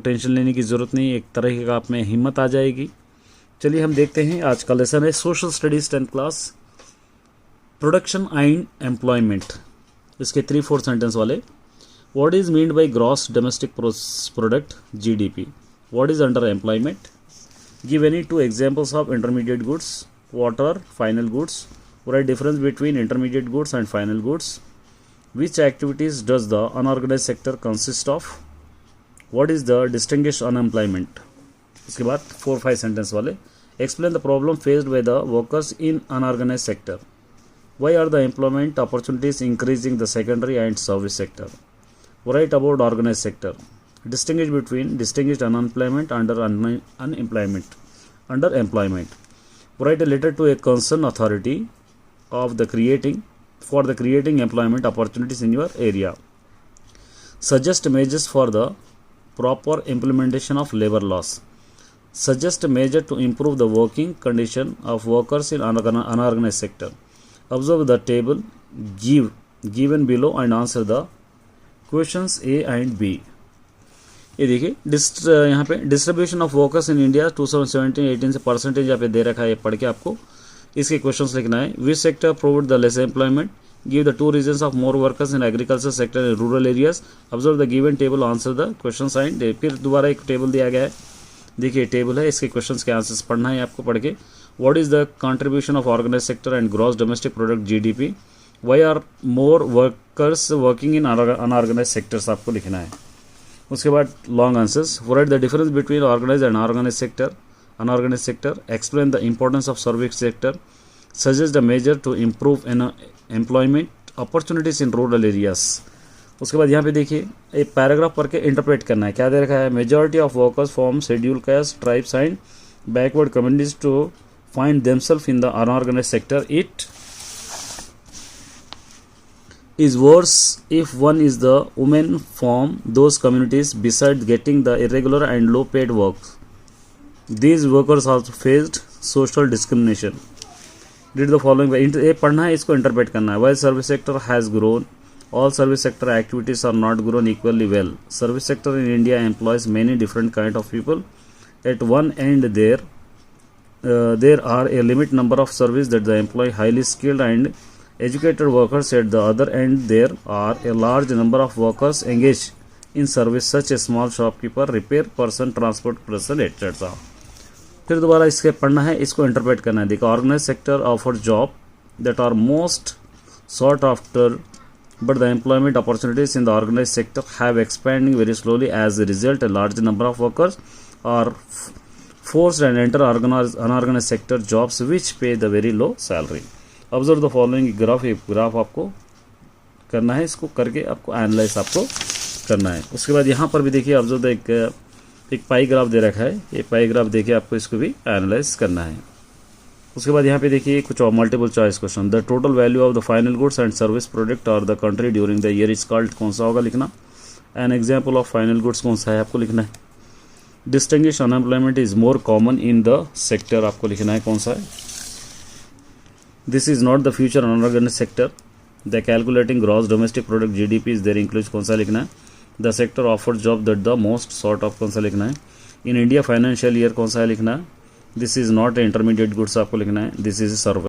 Tension लेने की ज़रूरत नहीं, एक तरह का आप में हिम्मत आ जाएगी। चलिए हम देखते हैं आज का लेसन है social studies 10th class, production and employment. इसके 3-4 सेंटेंस वाले। What is meant by gross domestic product GDP? What is under employment? Give any 2 examples of intermediate goods. What are final goods? Write difference between intermediate goods and final goods. Which activities does the unorganized sector consist of? What is the distinguished unemployment? इसके बाद 4-5 sentence वाले। Explain the problem faced by the workers in unorganized sector. Why are the employment opportunities increasing the secondary and service sector? Write about organized sector. Distinguish between distinguished unemployment under unemployment. Under employment. Write a letter to a concerned authority of the creating employment opportunities in your area. Suggest measures for the proper implementation of labor laws. Suggest a measure to improve the working condition of workers in unorganized sector. Observe the table given below and answer the questions A and B. ये देखिए यहाँ पे distribution of workers in India 2017-18 से percentage यहाँ पे दे रखा है, ये पढ़ के आपको इसके क्वेश्चंस लिखना है। Which sector provide the less employment? Give the 2 reasons of more workers in agriculture sector in rural areas. Observe the given table, answer the questions and. फिर दोबारा एक टेबल दिया गया है, देखिए टेबल है, इसके क्वेश्चंस के आंसर्स पढ़ना है आपको पढ़ के। What is the contribution of organise sector and gross domestic product GDP? Why are more workers working in unorganise sectors आपको लिखना है। उसके बाद long answers. Write the difference between organise and unorganise sector. Explain the importance of service sector. Suggest the measure to improve employment opportunities in rural areas. उसके बाद यहाँ पे देखिए एक पैराग्राफ पढ़ के इंटरप्रेट करना है। क्या दे रखा है? Majority of workers from schedule caste, tribes and backward communities to find themselves in the unorganise sector. It is worse if one is the woman from those communities. Besides getting the irregular and low paid work, these workers also faced social discrimination. Read the following. ये पढ़ना है, इसको interpret करना है। While service sector has grown, all service sector activities are not grown equally well. Service sector in India employs many different kind of people. At one end there are a limit number of service that the employ highly skilled and educated workers. At the other end there are a large number of workers engaged in service such as small shopkeeper, repair person, transport person, etc. फिर दोबारा इसके पढ़ना है, इसको interpret करना है। देखो, organise sector offer job that are most sought after, but the employment opportunities in the organized sector have expanding very slowly. As a result, a large number of workers are forced and enter unorganized sector jobs which pay the very low salary. Observe the following graph. एक graph आपको करना है, इसको करके आपको analyse आपको करना है। उसके बाद यहाँ पर भी देखिए ऑब्जर्व द एक पाई ग्राफ दे रखा है, ये पाई ग्राफ देखिए आपको इसको भी एनालाइज करना है। उसके बाद यहाँ पे देखिए कुछ और multiple choice question. The total value of the final goods and service product और the country during the year is called, कौन सा होगा लिखना। An example of final goods कौन सा है आपको लिखना है। Distinguish unemployment is more common in the sector आपको लिखना है, कौन सा है। This is not the future unorganized sector. The calculating gross domestic product GDP is there includes, कौन सा लिखना है। The sector offers job that the most sort of, कौन सा लिखना है। In India financial year कौन सा है लिखना है। This is not intermediate goods आपको लिखना है। This is service